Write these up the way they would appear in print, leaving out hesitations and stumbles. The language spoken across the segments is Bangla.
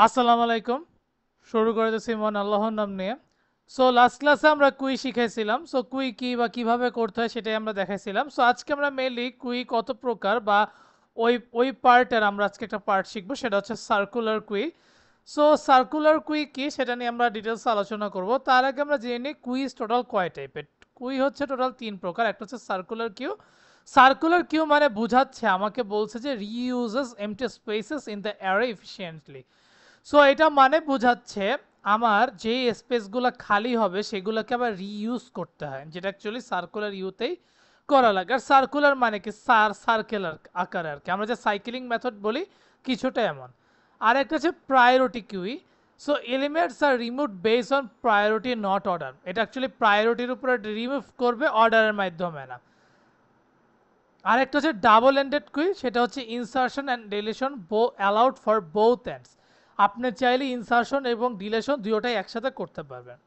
আসসালামু আলাইকুম। শুরু করে দিচ্ছি মহান আল্লাহর নাম নিয়ে। সো লাস্ট ক্লাসে আমরা কুই শিখাইছিলাম। সো কুই কি বা কিভাবে করতে হয় সেটাই আমরা দেখাইছিলাম। সো আজকে আমরা মেইনলি কুই কত প্রকার বা ওই পার্টের আমরা আজকে একটা পার্ট শিখবো, সেটা হচ্ছে সার্কুলার কুই। সো সার্কুলার কুই কি সেটা নিয়ে আমরা ডিটেলস আলোচনা করব। তার আগে আমরা জেনে নিই কুইজ টোটাল কয় টাইপের। কুই হচ্ছে টোটাল তিন প্রকার। একটা হচ্ছে সার্কুলার কিউ। সার্কুলার কিউ মানে বোঝাচ্ছে, আমাকে বলছে যে reuses empty spaces in the array efficiently. So এটা মানে বোঝাচ্ছে আমার যে স্পেসগুলো খালি হবে সেগুলোকে আবার রিইউজ করতে হয়, যেটা অ্যাকচুয়ালি সার্কুলার ইউতেই করা লাগে। আর সার্কুলার মানে কি সার্কেলার আকারে আর কি, আমরা যে সাইক্লিং মেথড বলি কিছুটা এমন। আর একটা হচ্ছে প্রায়োরিটি কিউই। So elements are remove base on priority not order. এটা অ্যাকচুয়ালি প্রায়োরিটির উপরে রিমুভ করবে, অর্ডারের মাধ্যমে না। আরেকটা হচ্ছে ডাবল এন্ডেড কুই, সেটা হচ্ছে insertion and deletion allowed for both ends. আপনি চাইলে ইনসারশন এবং ডিলেশন দুটোটাই একসাথে করতে পারবেন।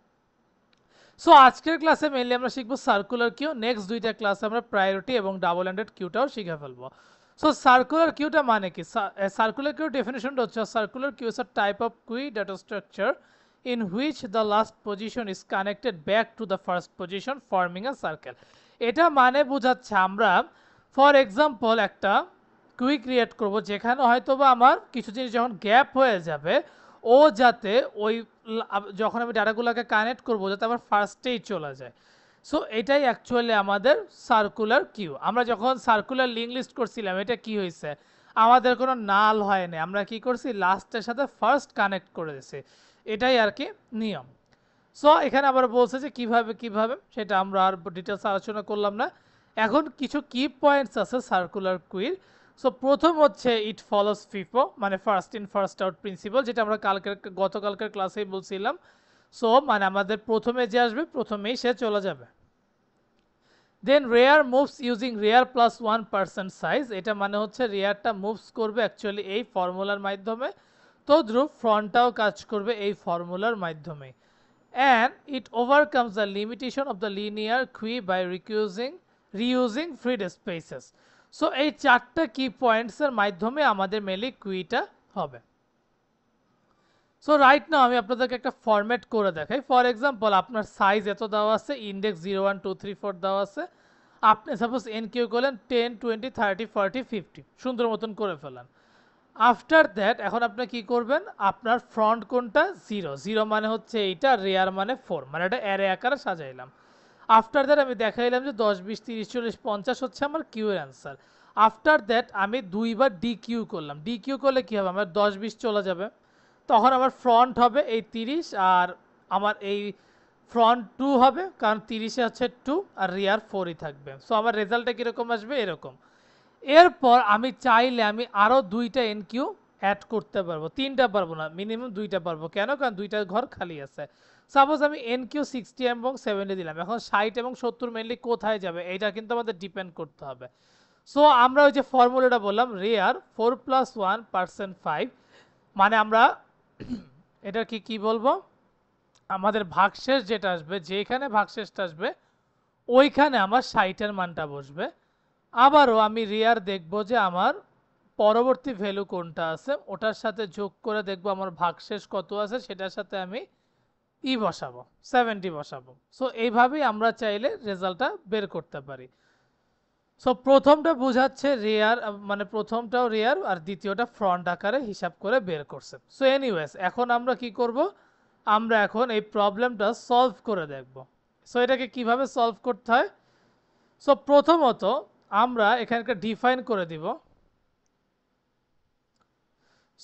সো আজকের ক্লাসে মেইনলি আমরা শিখবো সার্কুলার কিউ। নেক্সট দুইটা ক্লাসে আমরা প্রায়োরিটি এবং ডাবল এন্ডেড কিউটাও শিখে ফেলবো। সো সার্কুলার কিউটা মানে কি? সার্কুলার কিউ ডেফিনেশনটা হচ্ছে circular queue is a type of queue data structure in which the last position is connected back to the first position forming a circle. এটা মানে বোঝাচ্ছে আমরা ফর এক্সাম্পল একটা কুই ক্রিয়েট করব যেখানে হয়তো বা আমার কিছু জিনিস যখন গ্যাপ হয়ে যাবে, ও যাতে ওই যখন আমি ডাটাগুলোকে কানেক্ট করব যাতে আমার ফার্স্টেই চলে যায়। সো এটাই অ্যাকচুয়ালি আমাদের সার্কুলার কিউ। আমরা যখন সার্কুলার লিঙ্ক লিস্ট করছিলাম, এটা কি হয়েছে, আমাদের কোনো নাল হয়নি, আমরা কি করছি লাস্টের সাথে ফার্স্ট কানেক্ট করে দিয়েছি। এটাই আর কি নিয়ম। সো এখানে আবার বলছে যে কিভাবে কিভাবে, সেটা আমরা আর ডিটেলস আলোচনা করলাম না। এখন কিছু কি পয়েন্টস আছে সার্কুলার কুইর। সো প্রথম হচ্ছে ইট ফলোস ফিফো, মানে first in first out principal, যেটা আমরা গতকালকের ক্লাসেই বলছিলাম। সো মানে আমাদের প্রথমে যে আসবে প্রথমেই সে চলে যাবে। Then rear moves using rear plus 1% size, এটা মানে হচ্ছে রেয়ারটা মুভস করবে অ্যাকচুয়ালি এই ফর্মুলার মাধ্যমে, তদ্রুপ ফ্রন্টটাও কাজ করবে এই ফর্মুলার মাধ্যমে। And it overcomes the limitation of the linear queue by reusing free spaces. So এই চারটা কি পয়েন্টস এর মাধ্যমে আমাদের মেনলি কুইটা হবে। সো রাইট নাও আমি আপনাদেরকে একটা ফরম্যাট করে দেখাই। ফর এক্সাম্পল আপনার সাইজ এত দেওয়া আছে, ইন্ডেক্স 0 1 2 3 4 দেওয়া আছে। আপনি সাপোজ এন কিউ করলেন 10 20 30 40 50, সুন্দর মতন করে ফেলেন। আফটার দ্যাট এখন আপনি কি করবেন, আপনার ফ্রন্ট কোনটা 0 0 মানে হচ্ছে এইটা, রেয়ার মানে 4, মানে এটা অ্যারে আকারে সাজাইলাম। আফটার দ্যাট আমি দেখাইলাম যে 10 20 30 40 50 হচ্ছে আমার কিউ এর অ্যান্সার। আফটার দ্যাট আমি দুইবার ডি কিউ করলাম। ডি কিউ করলে কি হবে, আমার 10 20 চলে যাবে, তখন আমার ফ্রন্ট হবে এই 30, আর আমার এই ফ্রন্ট 2 হবে, কারণ 30 এ হচ্ছে 2 আর রিয়ার 4ই থাকবে। সো আমার রেজাল্টটা কীরকম আসবে, এরকম। এরপর আমি চাইলে আমি আরও দুইটা এনকিউ অ্যাড করতে পারবো, তিনটা পারবো না, মিনিমাম দুইটা পারবো। কেন? কারণ দুইটা ঘর খালি আছে। সাপোজ আমি এনকিউ 60 এবং 70 দিলাম, এখন 60 এবং 70 মেনলি কোথায় যাবে এইটা কিন্তু আমাদের ডিপেন্ড করতে হবে। সো আমরা ওই যে ফর্মুলাটা বললাম, রেয়ার 4 + 1% 5, মানে আমরা এটা কি বলবো, আমাদের ভাগশেষ যেটা আসবে, যেখানে ভাগশেষটা আসবে ওইখানে আমার 60 এর মানটা বসবে। আবারও আমি রেয়ার দেখব যে আমার পরবর্তী ভ্যালু কোনটা আছে, ওটার সাথে যোগ করে দেখব আমার ভাগশেষ কত আছে, সেটার সাথে আমি বসাবো, 70 বসাবো। সো এইভাবেই আমরা চাইলে রেজাল্টটা বের করতে পারি। সো প্রথমটা বোঝাচ্ছে রেয়ার, মানে প্রথমটাও রেয়ার আর দ্বিতীয়টা ফ্রন্ট আকারে হিসাব করে বের করছে। সো এনিওয়েজ এখন আমরা কি করব, আমরা এখন এই প্রবলেমটা সলভ করে দেখব। সো এটাকে কিভাবে সলভ করতে হয়। সো প্রথমত আমরা এখানকার ডিফাইন করে দিব।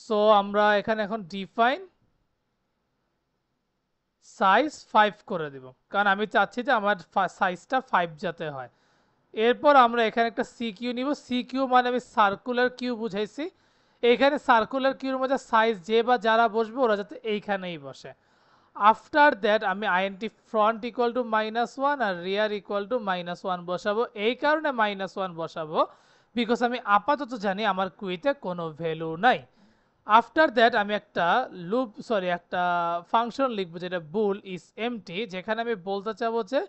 সো আমরা এখানে এখন ডিফাইন সাইজ 5 করে দিব, কারণ আমি চাচ্ছি যে আমার সাইজটা 5 যাতে হয়। এরপর আমরা এখানে একটা সিকিউ নিব। সিকিউ মানে আমি সার্কুলার কিউ বুঝাইছি, এখানে সার্কুলার কিউর মধ্যে সাইজ যে বা যারা বসবে ওরা যাতে এইখানেই বসে। আফটার দ্যাট আমি আইএনটি ফ্রন্ট ইকুয়াল টু -1 আর রিয়ার ইকুয়াল টু -1 বসাবো। এই কারণে -1 বসাবো বিকজ আমি আপাতত জানি আমার কুইতে কোনো ভ্যালু নাই। আফটার দ্যাট আমি একটা একটা ফাংশন লিখবো যেটা বুল ইজ এমটি, যেখানে আমি বলতে চাবো যে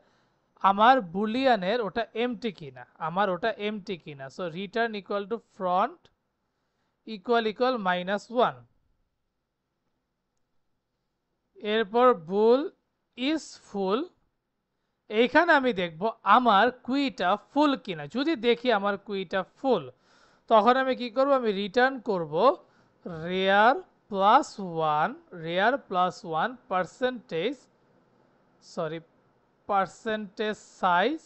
আমার বুলিয়ানের ওটা এমটি কিনা, আমার ওটা এমটি কিনা। So return equal to front equal -1। এরপর বুল ইজ ফুল, এইখানে আমি দেখব আমার কুইটা ফুল কিনা। যদি দেখি আমার কুইটা ফুল, তখন আমি কি করব, আমি রিটার্ন করব rare plus one, rare plus one percentage, sorry percentage size,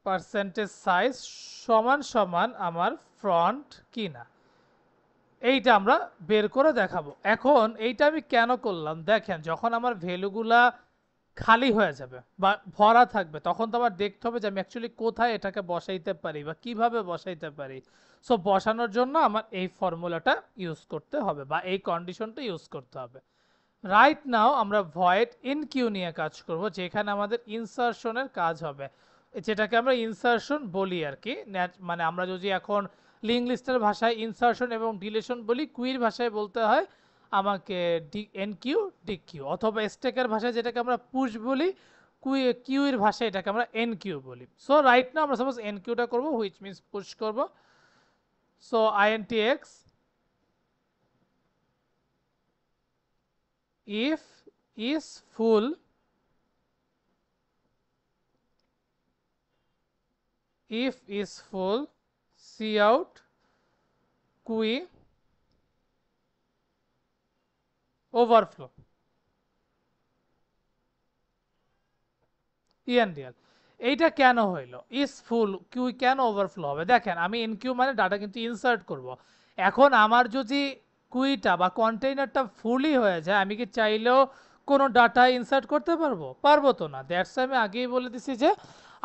percentage size সমান সমান আমার ফ্রন্ট কিনা, এইটা আমরা বের করে দেখাবো। এখন এইটা আমি কেন করলাম দেখেন, যখন আমার ভ্যালুগুলা খালি হয়ে যাবে বা ভরা থাকবে, তখন তো আমার দেখতে হবে যে আমি অ্যাকচুয়ালি কোথায় এটাকে বসাইতে পারি বা কিভাবে বসাইতে পারি। সো বসানোর জন্য আমার এই ফর্মুলাটা ইউজ করতে হবে বা এই কন্ডিশনটা ইউজ করতে হবে। রাইট নাও আমরা ভয়েড ইন কিউ নিয়ে কাজ করব, যেখানে আমাদের ইনসারশনের কাজ হবে, যেটাকে আমরা ইনসারশন বলি আর কি। মানে আমরা যদি এখন লিঙ্ক লিস্টের ভাষায় ইনসারশন এবং ডিলিশন বলি, কুইর ভাষায় বলতে হয় আমাকে এন কিউ ডি কিউ, অথবা স্টেকের ভাষায় যেটাকে আমরা পুশ বলি, কিউর ভাষায় এটাকে আমরা এন কিউ বলি। সো রাইট নাও আমরা সাপোজ এন কিউটা করবো, হুইচ মিনস পুশ করব। So int x if is full, if is full, cout qui overflow endl। এইটা কেন হইলো is full কিউ কেন ওভারফ্লো হবে, দেখেন আমি এন কিউ মানে ডাটা কিন্তু ইনসার্ট করব। এখন আমার যদি কুইটা বা কন্টেইনারটা ফুলই হয়ে যায়, আমি কি চাইলেও কোনো ডাটা ইনসার্ট করতে পারবো? পারবো তো না। দ্যাটস আমি আগেই বলে দিছি যে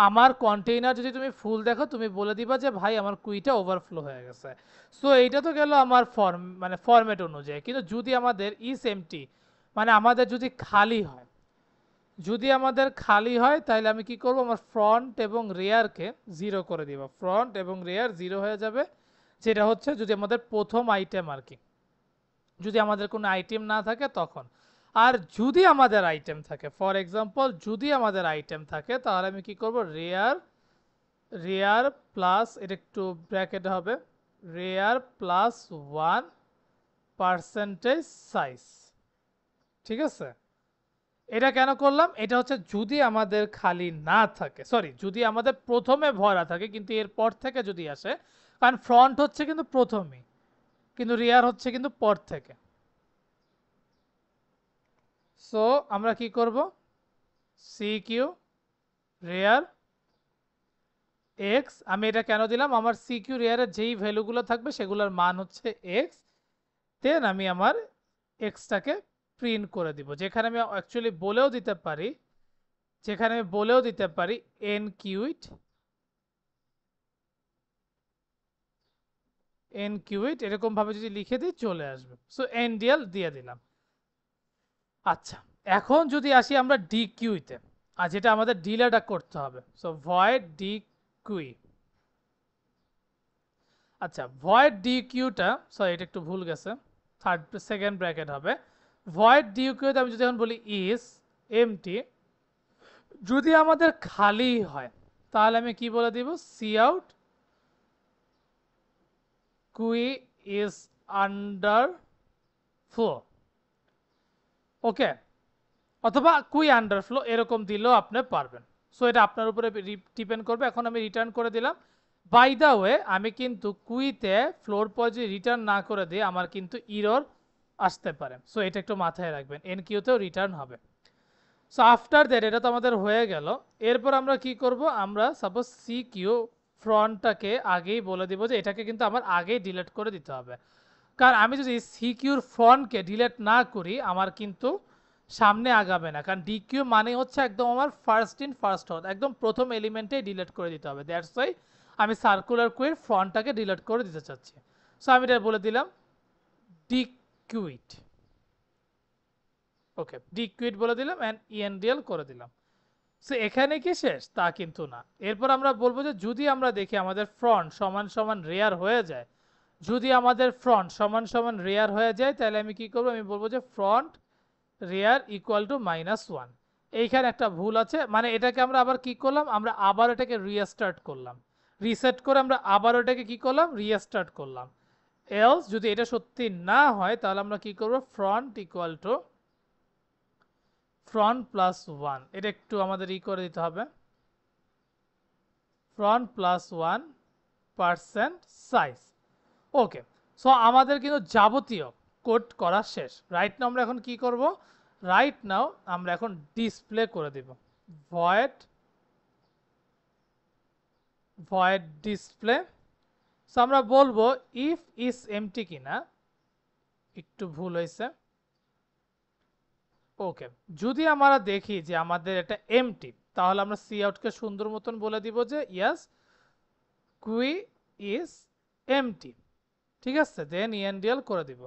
আমার কন্টেইনার যদি তুমি ফুল দেখো, তুমি বলে দিবা যে ভাই আমার কুইটা ওভারফ্লো হয়ে গেছে। সো এইটা তো গেল আমার ফর্ম মানে ফরম্যাট অনুযায়ী। কিন্তু যদি আমাদের ইস এমটি মানে আমাদের যদি খালি হয়, যদি আমাদের খালি হয় তাহলে আমি কি করব, আমার ফ্রন্ট এবং রেয়ারকে জিরো করে দিব। ফ্রন্ট এবং রেয়ার জিরো হয়ে যাবে, যেটা হচ্ছে যদি আমাদের প্রথম আইটেম আর কি। যদি আমাদের কোনো আইটেম না থাকে তখন। আর যদি আমাদের আইটেম থাকে, ফর এক্সাম্পল যদি আমাদের আইটেম থাকে, তাহলে আমি কি করব, রেয়ার, রেয়ার প্লাস, এটা একটু ব্র্যাকেট হবে, rare plus one percentage size. ঠিক আছে, এটা কেন করলাম, এটা হচ্ছে যদি আমাদের খালি না থাকে, সরি যদি আমাদের প্রথমে ভরা থাকে কিন্তু এরপর থেকে যদি আসে, কারণ ফ্রন্ট হচ্ছে কিন্তু প্রথমেই, কিন্তু রেয়ার হচ্ছে কিন্তু পর থেকে। সো আমরা কি করব, সি কিউ রেয়ার এক্স, আমি এটা কেন দিলাম, আমার সি কিউ রেয়ারের যেই ভ্যালুগুলো থাকবে সেগুলোর মান হচ্ছে এক্স, দেন আমি আমার এক্সটাকে প্রিন্ট করে দিব। যেখানে আমি অ্যাকচুয়ালি বলেও দিতে পারি, যেখানে আমি বলেও দিতে পারি এন কিউইট, এন কিউইট এরকম ভাবে যদি লিখে দিই চলে আসবে। সো এনডিএল দিয়ে দিলাম। আচ্ছা, এখন যদি আসি আমরা ডি কিউতে, আর যেটা আমাদের ডিলেটা করতে হবে। সো ভয়েড ডি কিউ, আচ্ছা ভয়েড ডি কিউটা, সরি এটা একটু ভুল গেছে, থার্ড সেকেন্ড ব্র্যাকেট হবে। ভয়েড ডি কিউতে আমি যদি এখন বলি ইজ এমটি, যদি আমাদের খালি হয় তাহলে আমি কি বলে দিব, সি আউট কুই ইজ আন্ডার ফ্লো, ওকে, অথবা কুই আন্ডারফ্লো এরকম দিলেও আপনি পারবেন। সো এটা আপনার উপরে ডিপেন্ড করবে। এখন আমি রিটার্ন করে দিলাম। বাই দ্য ওয়ে আমি কিন্তু কুইতে ফ্লোর পর যদি রিটার্ন না করে দিই, আমার কিন্তু ইরর আসতে পারে। সো এটা একটু মাথায় রাখবেন, এন কিউতেও রিটার্ন হবে। সো আফটার দ্যাট এটা তো আমাদের হয়ে গেল। এরপর আমরা কি করব, আমরা সাপোজ সি কিউ ফ্রন্টটাকে আগেই বলে দিব যে এটাকে কিন্তু আমার আগেই ডিলিট করে দিতে হবে। কারণ আমি যদি সিকিউর ফ্রন্টকে ডিলিট না করি, আমার কিন্তু সামনে আগাবে না। কারণ ডিকিউ মানে হচ্ছে একদম আমার ফার্স্ট ইন ফার্স্ট আউট, একদম প্রথম এলিমেন্টেই ডিলিট করে দিতে হবে। দ্যাটস ওয়াই আমি সার্কুলার কুইর ফ্রন্টটাকে ডিলিট করে দিতে চাচ্ছি। সো আমি এটা বলে দিলাম ডিকিউইট, ওকে ডিকিউইট বলে দিলাম অ্যান্ড ইএনডিএল করে দিলাম। সো এখানে কি শেষ, তা কিন্তু না। এরপর আমরা বলবো যে যদি আমরা দেখি আমাদের ফ্রন্ট সমান সমান রেয়ার হয়ে যায়, যদি আমাদের ফ্রন্ট সমান সমান রেয়ার হয়ে যায়, তাহলে আমি কি করবো, আমি বলবো যে ফ্রন্ট রেয়ার ইকুয়াল টু -1। এইখানে একটা ভুল আছে, মানে এটাকে আমরা আবার কি করলাম, আমরা আবার এটাকে রিস্টার্ট করলাম, রিসেট করে আমরা আবার ওটাকে কি করলাম, রিস্টার্ট করলাম। এলস যদি এটা সত্যি না হয় তাহলে আমরা কি করব, front equal to front plus one, এটা একটু আমাদের করে দিতে হবে, front plus one percent size. Okay, so আমাদের কিন্তু যাবতীয় কোড করা শেষ। রাইট নাও আমরা এখন কি করব, রাইট নাও আমরা এখন ডিসপ্লে করে দিব, ভয়েড ভয়েড ডিসপ্লে। সো আমরা বলবো ইফ ইজ এমটি কিনা, একটু ভুল হয়েছে। ওকে, যদি আমরা দেখি যে আমাদের এটা এমটি, তাহলে আমরা সি আউটকে সুন্দর মতন বলে দিব যে ইয়াস কুই ইজ এমটি, ঠিক আছে, দেন ইএনডিএল করে দিব।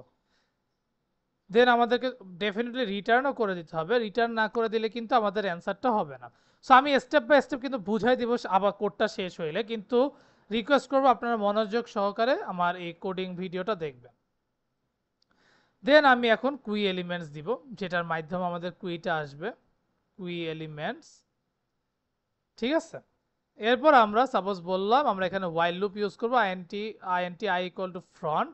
দেন আমাদেরকে ডেফিনেটলি রিটার্নও করে দিতে হবে, রিটার্ন না করে দিলে কিন্তু আমাদের অ্যান্সারটা হবে না। সো আমি স্টেপ বাই স্টেপ কিন্তু বুঝাই দিব আবার কোডটা শেষ হইলে, কিন্তু রিকোয়েস্ট করবো আপনারা মনোযোগ সহকারে আমার এই কোডিং ভিডিওটা দেখবেন। দেন আমি এখন কুই এলিমেন্টস দিব, যেটার মাধ্যমে আমাদের কুইটা আসবে, কুই এলিমেন্টস, ঠিক আছে। এরপর আমরা সাপোজ বললাম আমরা এখানে ওয়াইল লুপ ইউজ করবো, int I equal to front.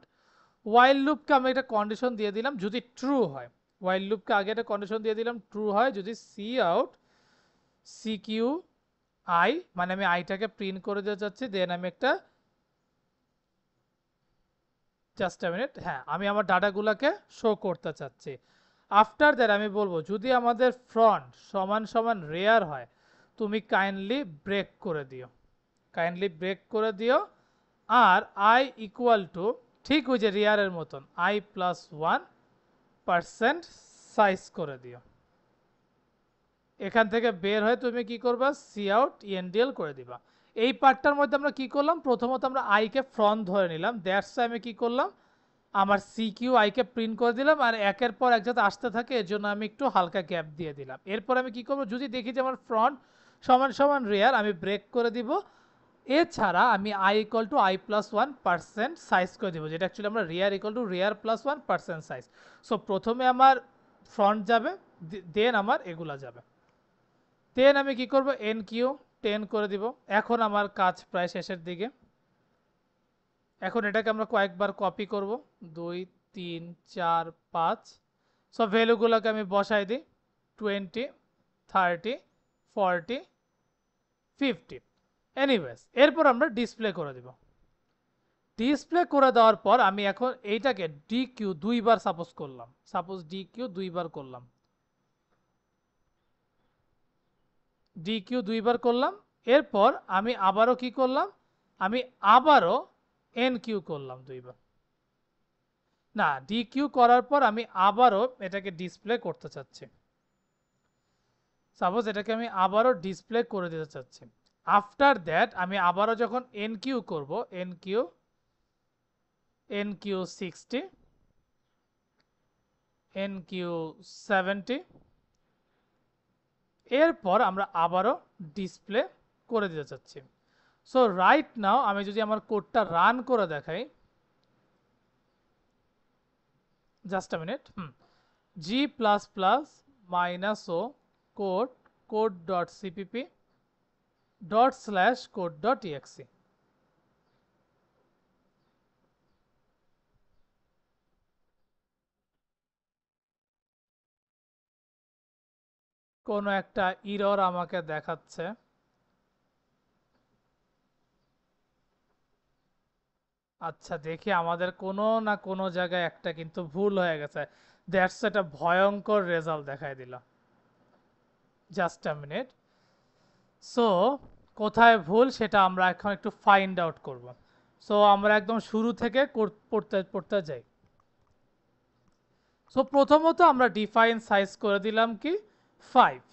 While লুপকে আমি একটা কন্ডিশন দিয়ে দিলাম যদি ট্রু হয়, ওয়াইল লুপকে আগে একটা কন্ডিশন দিয়ে দিলাম ট্রু হয় যদি cout C Q I, মানে আমি আইটাকে প্রিন্ট করে দিতে চাচ্ছি, দেন আমি একটা জাস্ট আ মিনিট, হ্যাঁ আমি আমার ডাটাগুলোকে শো করতে চাচ্ছি। আফটার দ্যাট আমি বলবো যদি আমাদের ফ্রন্ট সমান সমান রেয়ার হয় তুমি কাইন্ডলি ব্রেক করে দিও, কাইন্ডলি ব্রেক করে দিও। আর আই ইকুয়াল টু ঠিক ওই যে রেয়ারের মতন I plus one percent size করে দিও। এখান থেকে বের হয়ে তুমি কি করবা, সি আউট ইএনডিএল করে দিবা। এই পার্টটার মধ্যে আমরা কি করলাম, প্রথমত আমরা আইকে ফ্রন্ট ধরে নিলাম, দ্যাটস আমি কি করলাম আমার সি কিউ আইকে প্রিন্ট করে দিলাম, আর একের পর এক যাতে আসতে থাকে এর জন্য আমি একটু হালকা গ্যাপ দিয়ে দিলাম। এরপর আমি কি করবো, যদি দেখি যে আমার ফ্রন্ট সমান সমান রেয়ার আমি ব্রেক করে দিব। এছাড়া আমি I equal two I plus one percent size করে দিব, যেটা অ্যাকচুয়ালি আমরা rare equal to rare plus one percent size. So প্রথমে আমার ফ্রন্ট যাবে, দেন আমার এগুলা যাবে, দেন আমি কি করব এন কিউ 10 করে দিব। এখন আমার কাজ প্রায় শেষের দিকে। এখন এটাকে আমরা কয়েকবার কপি করব, 2 3 4 5। সব ভ্যালুগুলোকে আমি বসাই দিই, 20 30 40 50। এনিওয়েজ এরপর আমরা ডিসপ্লে করে দিব। ডিসপ্লে করে দেওয়ার পর আমি এখন এইটাকে ডি কিউ দুইবার সাপোজ করলাম, সাপোজ ডি কিউ দুইবার করলাম, ডি কিউ দুইবার করলাম। এরপর আমি আবারও কি করলাম, আমি আবারও এন কিউ করলাম দুইবার, না ডি কিউ করার পর আমি আবারও এটাকে ডিসপ্লে করতে চাচ্ছি, সাপোজ এটাকে আমি আবারও ডিসপ্লে করে দিতে চাচ্ছি। আফটার দ্যাট আমি আবারও যখন এন কিউ করবো, এন কিউ 60, এন কিউ 70, এরপর আমরা আবারও ডিসপ্লে করে দিতে চাচ্ছি। সো রাইট নাও আমি যদি আমার কোডটা রান করে দেখাই, just a minute, G plus plus minus O code code dot CPP dot slash code dot EXE. কোনো একটা ইরর আমাকে দেখাচ্ছে, আচ্ছা দেখি আমাদের কোনো না কোনো জায়গায় একটা কিন্তু ভুল হয়ে গেছে, দ্যাটস একটা ভয়ঙ্কর রেজাল্ট দেখাই দিল, জাস্ট আ মিনিট। সো কোথায় ভুল সেটা আমরা এখন একটু ফাইন্ড আউট করব। সো আমরা একদম শুরু থেকে পড়তে পড়তে যাই। সো প্রথমত আমরা ডিফাইন সাইজ করে দিলাম কি 5,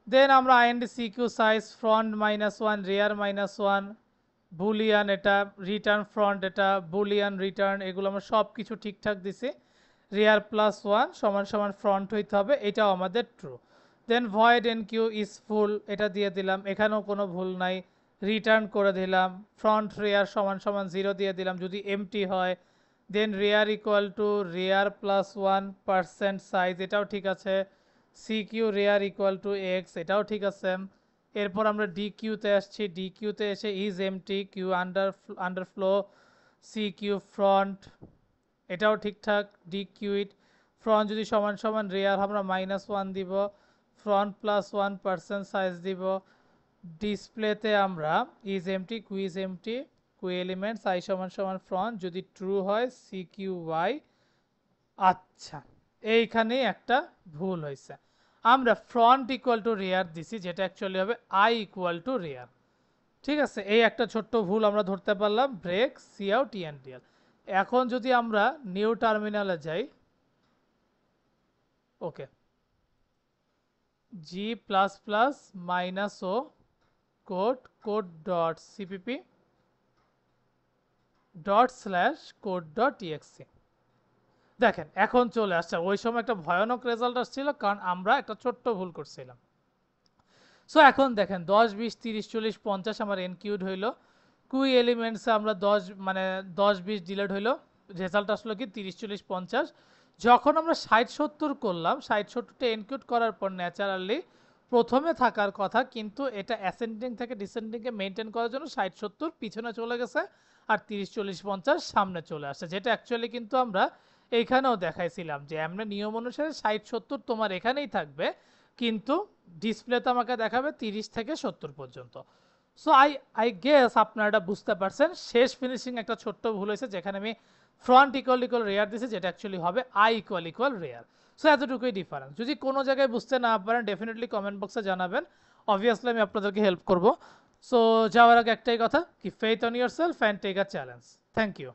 দেন আমরা IND CQ size front -1 rare -1 Boolean, এটা রিটার্ন ফ্রন্ট, এটা বুলিয়ান রিটার্ন, এগুলো আমরা সব কিছু ঠিকঠাক দিছি। রেয়ার +1 সমান সমান ফ্রন্ট হইতে হবে, এটাও আমাদের true. Then void enqueue is full, এটা দিয়ে দিলাম, এখানেও কোনো ভুল নাই, রিটার্ন করে দিলাম। ফ্রন্ট রেয়ার সমান সমান 0 দিয়ে দিলাম যদি এমটি হয়। Then rear equal to rear +1 percent size, এটাও ঠিক আছে। C Q rear equal to X, এটাও ঠিক আছে। এরপর আমরা ডি কিউতে আসছি, ডি কিউতে এসে is empty Q underflow C Q front এটাও ঠিকঠাক। ডিকিউইট ফ্রন্ট যদি সমান সমান রেয়ার আমরা -1 দিব, ফ্রন্ট +1% সাইজ দিব। ডিসপ্লেতে আমরা ইজ এমটি কুইজ এমটি কুই এলিমেন্টস আই সমান সমান ফ্রন্ট যদি ট্রু হয় সিকিউওয়াই। আচ্ছা, এইখানে একটা ভুল হয়েছে, আমরা ফ্রন্ট ইকুয়াল টু রেয়ার দিছি, যেটা অ্যাকচুয়ালি হবে আই ইকুয়াল টু রেয়ার। ঠিক আছে, এই একটা ছোট্ট ভুল আমরা ধরতে পারলাম। Break cout endl. এখন যদি আমরা নিউ টার্মিনালে যাই, okay, G plus plus -o code dot CPP ./code.exe। দেখেন এখন চলে আসছে, ওই সময় একটা ভয়ানক রেজাল্ট আসছিল কারণ আমরা একটা ছোট্ট ভুল করছিলাম। সো এখন দেখেন 10 20 30 40 50 আমার এনকিউড হইলো, কুই এলিমেন্টসে আমরা 10 মানে 10 20 ডিলেট হইলো, রেজাল্ট আসলো কি 30 40 50। যখন আমরা 60 70 করলাম, 60 70টা এনকিউড করার পর ন্যাচারালি প্রথমে থাকার কথা, কিন্তু এটা অ্যাসেন্ডিং থেকে ডিসেন্ডিংকে মেনটেন করার জন্য 60 70 পিছনে চলে গেছে আর 30 40 50 সামনে চলে আসছে, যেটা অ্যাকচুয়ালি কিন্তু আমরা এইখানেও দেখাইছিলাম যে আমরা নিয়ম অনুসারে 60 70 তোমার এখানেই থাকবে, কিন্তু ডিসপ্লেতে আমাকে দেখাবে 30 থেকে 70 পর্যন্ত। সো আই গেস আপনারা এটা বুঝতে পারছেন। শেষ ফিনিশিং একটা ছোট্ট ভুল হয়েছে, যেখানে আমি ফ্রন্ট ইকুয়াল ইকুয়াল রেয়ার দিয়েছি, যেটা অ্যাকচুয়ালি হবে I equal equal rare. So এতটুকুই ডিফারেন্স। যদি কোনো জায়গায় বুঝতে না পারেন ডেফিনেটলি কমেন্ট বক্সে জানাবেন, অবভিয়াসলি আমি আপনাদেরকে হেল্প করব। সো যাওয়ার আগে একটাই কথা, কি faith on yourself and take a challenge. Thank you.